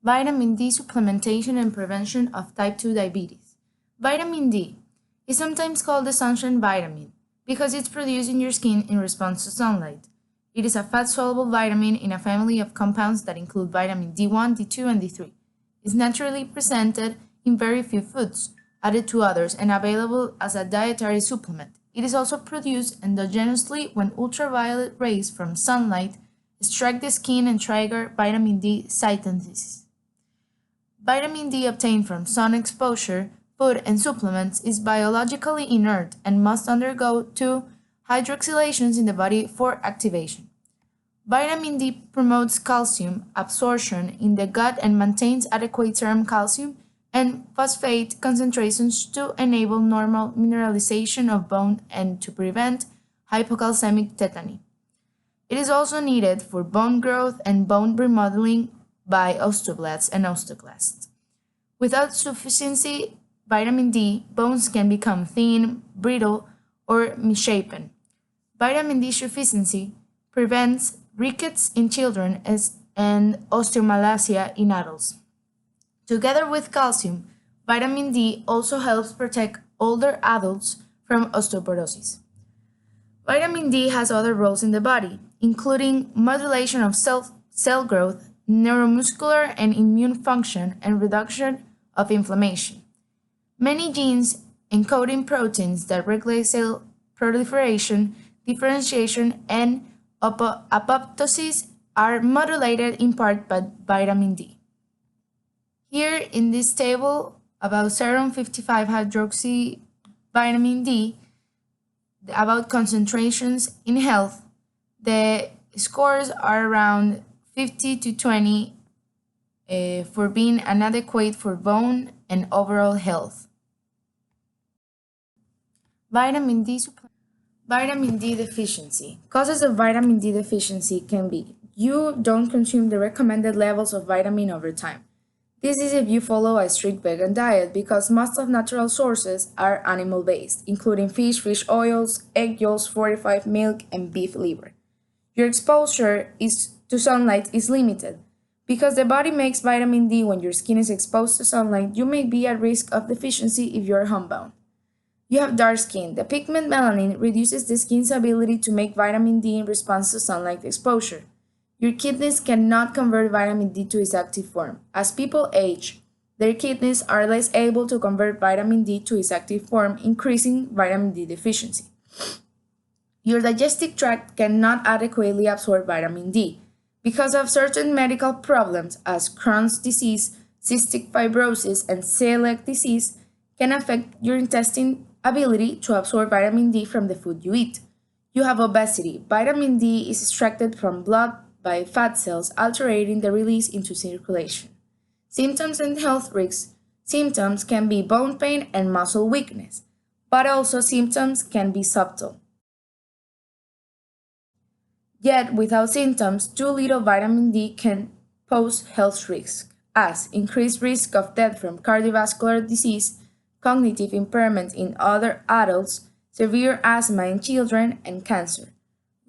Vitamin D supplementation and prevention of type 2 diabetes. Vitamin D is sometimes called the sunshine vitamin because it's produced in your skin in response to sunlight. It is a fat-soluble vitamin in a family of compounds that include vitamin D1, D2, and D3. It's naturally presented in very few foods, added to others, and available as a dietary supplement. It is also produced endogenously when ultraviolet rays from sunlight strike the skin and trigger vitamin D synthesis. Vitamin D obtained from sun exposure, food, and supplements is biologically inert and must undergo two hydroxylations in the body for activation. Vitamin D promotes calcium absorption in the gut and maintains adequate serum calcium and phosphate concentrations to enable normal mineralization of bone and to prevent hypocalcemic tetany. It is also needed for bone growth and bone remodeling by osteoblasts and osteoclasts. Without sufficiency vitamin D, bones can become thin, brittle, or misshapen. Vitamin D deficiency prevents rickets in children and osteomalacia in adults. Together with calcium, vitamin D also helps protect older adults from osteoporosis. Vitamin D has other roles in the body, including modulation of cell growth, neuromuscular and immune function, and reduction of inflammation. Many genes encoding proteins that regulate cell proliferation, differentiation, and apoptosis are modulated in part by vitamin D. Here in this table about serum 55 hydroxy vitamin D, about concentrations in health, the scores are around 50 to 20 for being inadequate for bone and overall health. Vitamin D Vitamin D deficiency. Causes of vitamin D deficiency can be you don't consume the recommended levels of vitamin over time. This is if you follow a strict vegan diet because most of natural sources are animal-based, including fish, fish oils, egg yolks, fortified milk, and beef liver. Your exposure to sunlight is limited. Because the body makes vitamin D when your skin is exposed to sunlight, you may be at risk of deficiency if you are homebound. You have dark skin. The pigment melanin reduces the skin's ability to make vitamin D in response to sunlight exposure. Your kidneys cannot convert vitamin D to its active form. As people age, their kidneys are less able to convert vitamin D to its active form, increasing vitamin D deficiency. Your digestive tract cannot adequately absorb vitamin D because of certain medical problems as Crohn's disease, cystic fibrosis, and celiac disease can affect your intestine ability to absorb vitamin D from the food you eat. You have obesity. Vitamin D is extracted from blood by fat cells, altering the release into circulation. Symptoms and health risks. Symptoms can be bone pain and muscle weakness, but also symptoms can be subtle. Yet, without symptoms, too little vitamin D can pose health risks, as increased risk of death from cardiovascular disease, cognitive impairment in other adults, severe asthma in children, and cancer.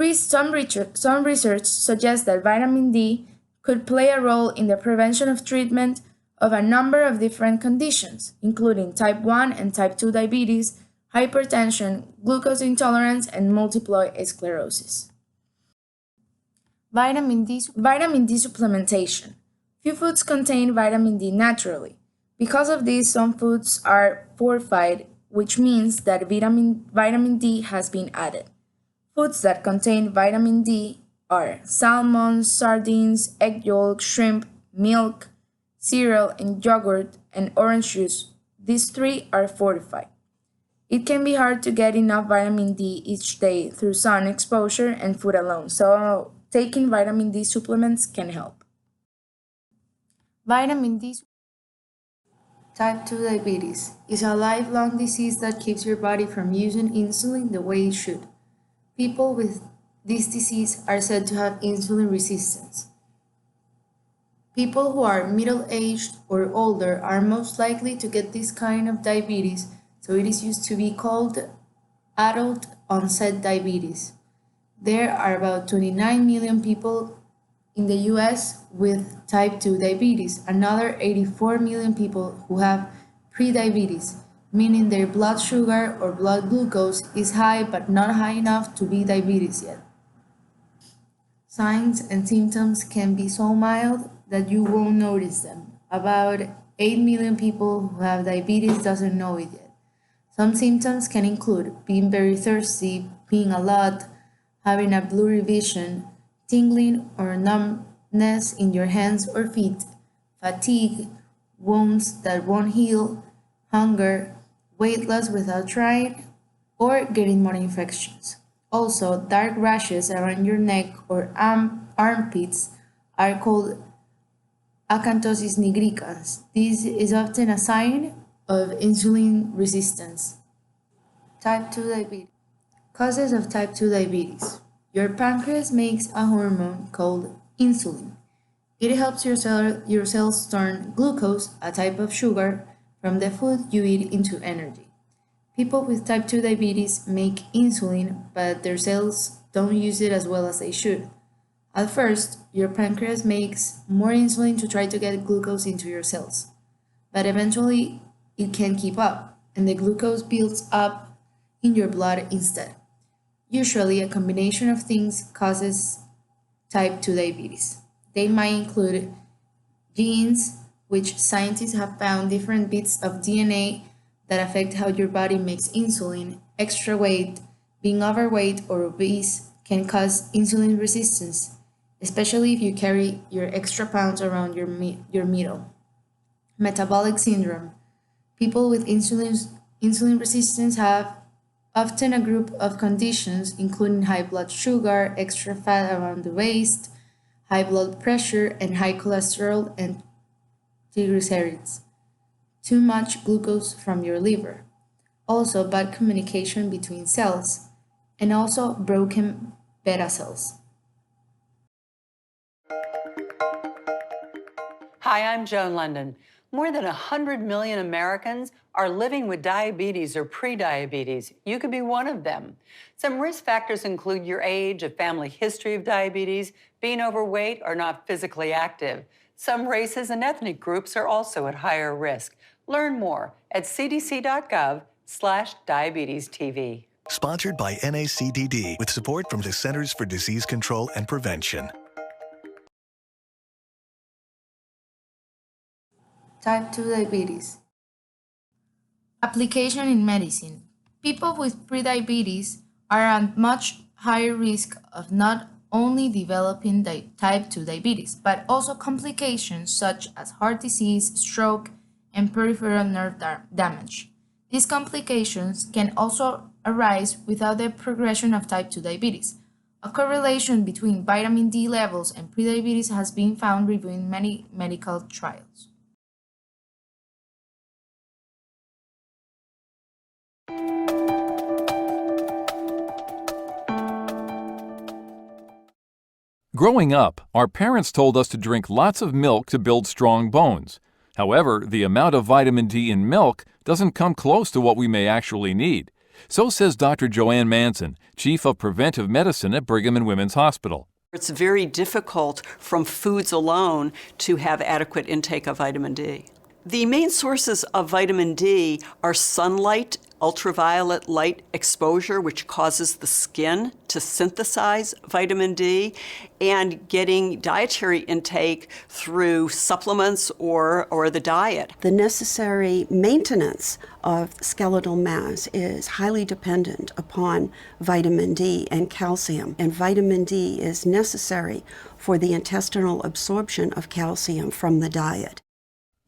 Some research suggests that vitamin D could play a role in the prevention of treatment of a number of different conditions, including type 1 and type 2 diabetes, hypertension, glucose intolerance, and multiple sclerosis. Vitamin D supplementation. Few foods contain vitamin D naturally. Because of this, some foods are fortified, which means that vitamin D has been added. Foods that contain vitamin D are salmon, sardines, egg yolk, shrimp, milk, cereal, and yogurt, and orange juice. These three are fortified. It can be hard to get enough vitamin D each day through sun exposure and food alone, so taking vitamin D supplements can help. Vitamin D Type 2 diabetes is a lifelong disease that keeps your body from using insulin the way it should. People with this disease are said to have insulin resistance. People who are middle-aged or older are most likely to get this kind of diabetes, so it is used to be called adult onset diabetes. There are about 29 million people In the US, with type 2 diabetes, another 84 million people who have prediabetes, meaning their blood sugar or blood glucose is high but not high enough to be diabetes yet. Signs and symptoms can be so mild that you won't notice them. About 8 million people who have diabetes doesn't know it yet. Some symptoms can include being very thirsty, peeing a lot, having a blurry vision, tingling or numbness in your hands or feet, fatigue, wounds that won't heal, hunger, weight loss without trying, or getting more infections. Also, dark rashes around your neck or armpits are called acanthosis nigricans. This is often a sign of insulin resistance. Type 2 diabetes. Causes of type 2 diabetes. Your pancreas makes a hormone called insulin. It helps your cells turn glucose, a type of sugar, from the food you eat into energy. People with type 2 diabetes make insulin, but their cells don't use it as well as they should. At first, your pancreas makes more insulin to try to get glucose into your cells, but eventually it can't keep up, and the glucose builds up in your blood instead. Usually, a combination of things causes type 2 diabetes. They might include genes, which scientists have found different bits of DNA that affect how your body makes insulin. Extra weight, being overweight or obese can cause insulin resistance, especially if you carry your extra pounds around your middle. Metabolic syndrome. People with insulin resistance have often a group of conditions, including high blood sugar, extra fat around the waist, high blood pressure, and high cholesterol and triglycerides. Too much glucose from your liver. Also, bad communication between cells, and also broken beta cells. Hi, I'm Joan London. More than 100 million Americans are living with diabetes or prediabetes. You could be one of them. Some risk factors include your age, a family history of diabetes, being overweight, or not physically active. Some races and ethnic groups are also at higher risk. Learn more at cdc.gov/diabetestv. Sponsored by NACDD with support from the Centers for Disease Control and Prevention. Type 2 diabetes. Application in medicine. People with prediabetes are at much higher risk of not only developing type 2 diabetes, but also complications such as heart disease, stroke, and peripheral nerve damage. These complications can also arise without the progression of type 2 diabetes. A correlation between vitamin D levels and prediabetes has been found reviewing many medical trials. Growing up, our parents told us to drink lots of milk to build strong bones. However, the amount of vitamin D in milk doesn't come close to what we may actually need. So says Dr. Joanne Manson, Chief of Preventive Medicine at Brigham and Women's Hospital. It's very difficult from foods alone to have adequate intake of vitamin D. The main sources of vitamin D are sunlight, ultraviolet light exposure, which causes the skin to synthesize vitamin D, and getting dietary intake through supplements or the diet. The necessary maintenance of skeletal mass is highly dependent upon vitamin D and calcium, and vitamin D is necessary for the intestinal absorption of calcium from the diet.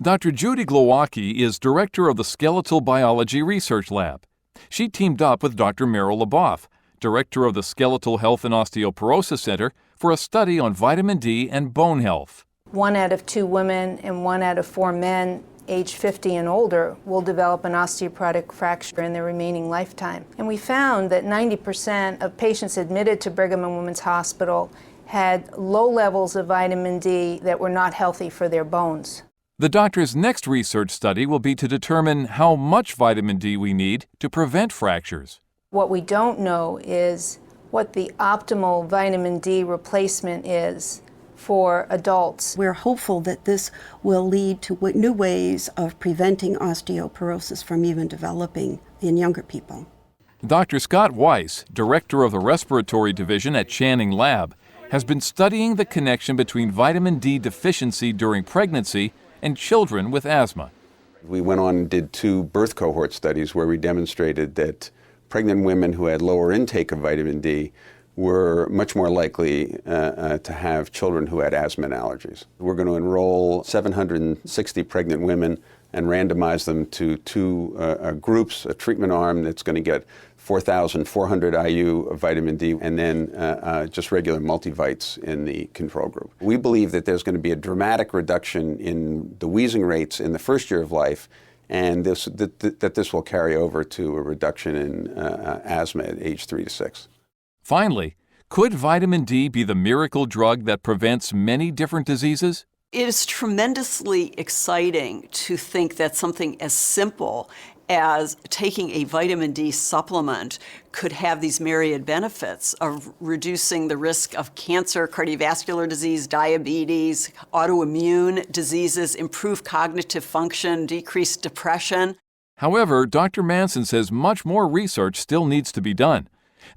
Dr. Judy Glowacki is director of the Skeletal Biology Research Lab. She teamed up with Dr. Meryl Leboff, director of the Skeletal Health and Osteoporosis Center, for a study on vitamin D and bone health. 1 out of 2 women and 1 out of 4 men age 50 and older will develop an osteoporotic fracture in their remaining lifetime. And we found that 90% of patients admitted to Brigham and Women's Hospital had low levels of vitamin D that were not healthy for their bones. The doctor's next research study will be to determine how much vitamin D we need to prevent fractures. What we don't know is what the optimal vitamin D replacement is for adults. We're hopeful that this will lead to new ways of preventing osteoporosis from even developing in younger people. Dr. Scott Weiss, director of the Respiratory Division at Channing Lab, has been studying the connection between vitamin D deficiency during pregnancy and children with asthma. We went on and did 2 birth cohort studies where we demonstrated that pregnant women who had lower intake of vitamin D were much more likely to have children who had asthma and allergies. We're going to enroll 760 pregnant women and randomize them to 2 groups, a treatment arm that's going to get 4,400 IU of vitamin D, and then just regular multivites in the control group. We believe that there's going to be a dramatic reduction in the wheezing rates in the first year of life, and that this will carry over to a reduction in asthma at age 3 to 6. Finally, could vitamin D be the miracle drug that prevents many different diseases? It is tremendously exciting to think that something as simple as taking a vitamin D supplement could have these myriad benefits of reducing the risk of cancer, cardiovascular disease, diabetes, autoimmune diseases, improve cognitive function, decrease depression. However, Dr. Manson says much more research still needs to be done.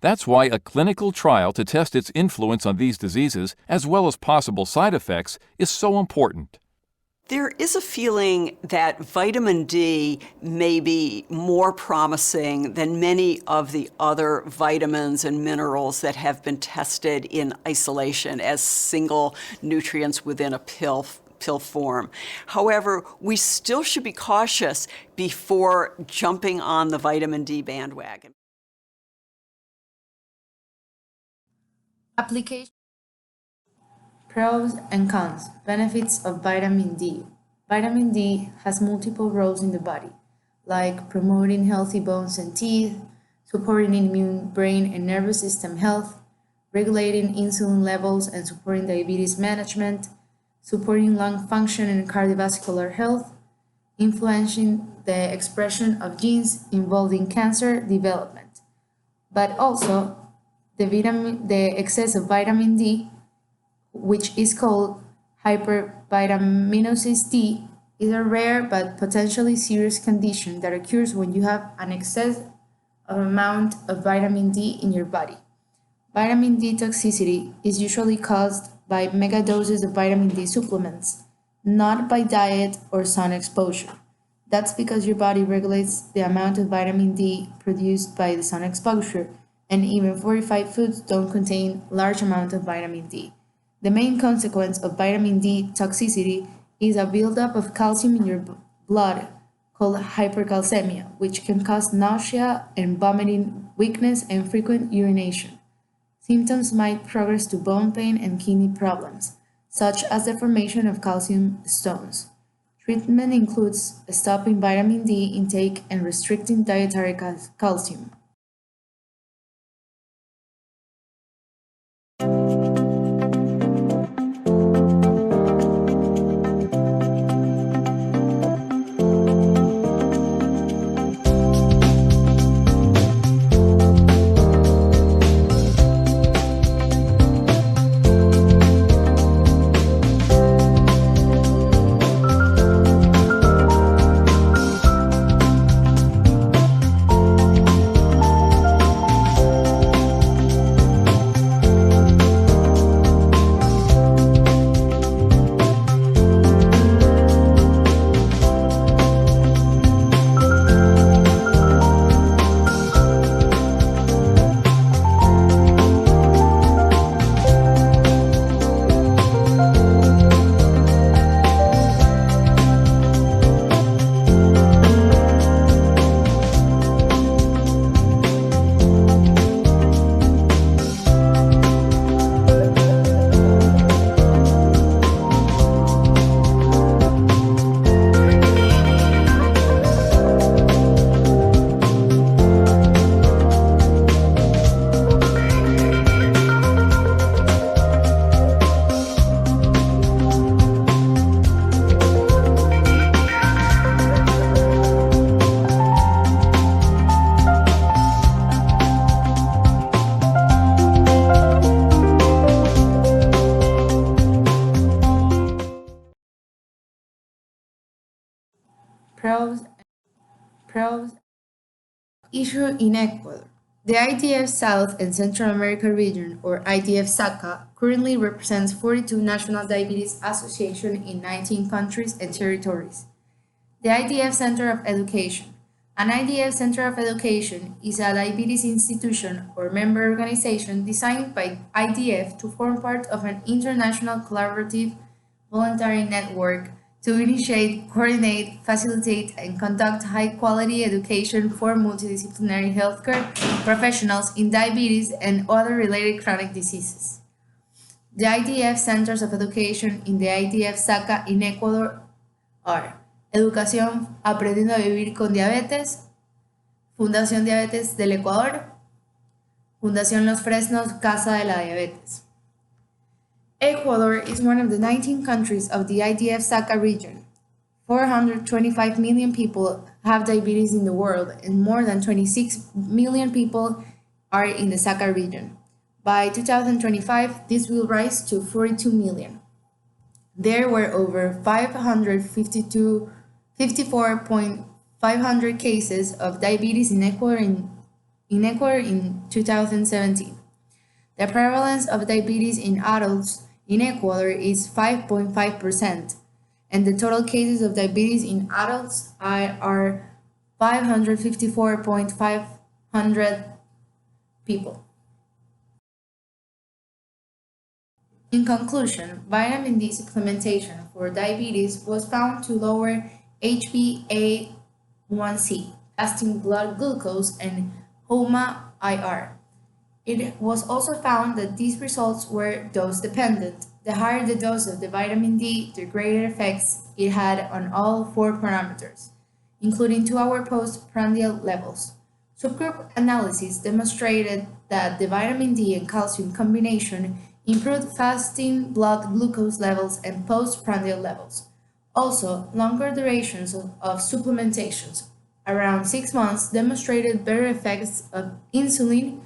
That's why a clinical trial to test its influence on these diseases, as well as possible side effects, is so important. There is a feeling that vitamin D may be more promising than many of the other vitamins and minerals that have been tested in isolation as single nutrients within a pill form. However, we still should be cautious before jumping on the vitamin D bandwagon. Application. Pros and cons. Benefits of vitamin D. Vitamin D has multiple roles in the body, like promoting healthy bones and teeth, supporting immune, brain, and nervous system health, regulating insulin levels and supporting diabetes management, supporting lung function and cardiovascular health, influencing the expression of genes involved in cancer development. But also, the excess of vitamin D, which is called hypervitaminosis D, is a rare but potentially serious condition that occurs when you have an excess of amount of vitamin D in your body. Vitamin D toxicity is usually caused by megadoses of vitamin D supplements, not by diet or sun exposure. That's because your body regulates the amount of vitamin D produced by the sun exposure, and even fortified foods don't contain large amounts of vitamin D. The main consequence of vitamin D toxicity is a buildup of calcium in your blood called hypercalcemia, which can cause nausea and vomiting, weakness, and frequent urination. Symptoms might progress to bone pain and kidney problems, such as the formation of calcium stones. Treatment includes stopping vitamin D intake and restricting dietary calcium. Pros, pros. Issue in Ecuador. The IDF South and Central America region, or IDF SACA, currently represents 42 national diabetes associations in 19 countries and territories. The IDF Center of Education. An IDF Center of Education is a diabetes institution or member organization designed by IDF to form part of an international collaborative voluntary network to initiate, coordinate, facilitate, and conduct high-quality education for multidisciplinary healthcare professionals in diabetes and other related chronic diseases. The IDF Centers of Education in the IDF SACA in Ecuador are Educación Aprendiendo a Vivir con Diabetes, Fundación Diabetes del Ecuador, Fundación Los Fresnos Casa de la Diabetes. Ecuador is one of the 19 countries of the IDF SACA region. 425 million people have diabetes in the world, and more than 26 million people are in the SACA region. By 2025, this will rise to 42 million. There were over 54,500 cases of diabetes in Ecuador in 2017. The prevalence of diabetes in adults in Ecuador is 5.5%, and the total cases of diabetes in adults are 554,500 people. In conclusion, vitamin D supplementation for diabetes was found to lower HbA1c, fasting blood glucose, and HOMA-IR. It was also found that these results were dose-dependent. The higher the dose of the vitamin D, the greater effects it had on all 4 parameters, including 2-hour postprandial levels. Subgroup analysis demonstrated that the vitamin D and calcium combination improved fasting blood glucose levels and postprandial levels. Also, longer durations of supplementations, around 6 months, demonstrated better effects of insulin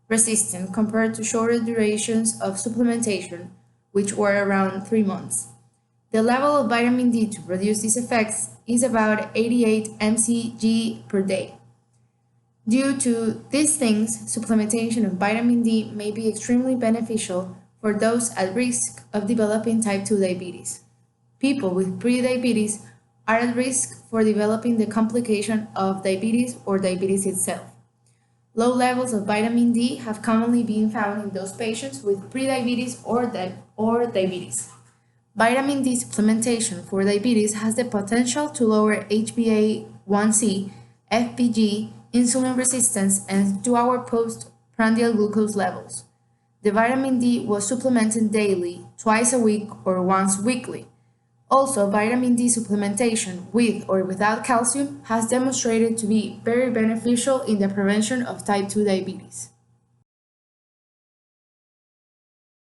resistance compared to shorter durations of supplementation, which were around 3 months. The level of vitamin D to produce these effects is about 88 mcg per day. Due to these things, supplementation of vitamin D may be extremely beneficial for those at risk of developing type 2 diabetes. People with prediabetes are at risk for developing the complication of diabetes or diabetes itself. Low levels of vitamin D have commonly been found in those patients with prediabetes or diabetes. Vitamin D supplementation for diabetes has the potential to lower HbA1c, FPG, insulin resistance, and 2-hour postprandial glucose levels. The vitamin D was supplemented daily, twice a week, or once weekly. Also, vitamin D supplementation with or without calcium has demonstrated to be very beneficial in the prevention of type 2 diabetes.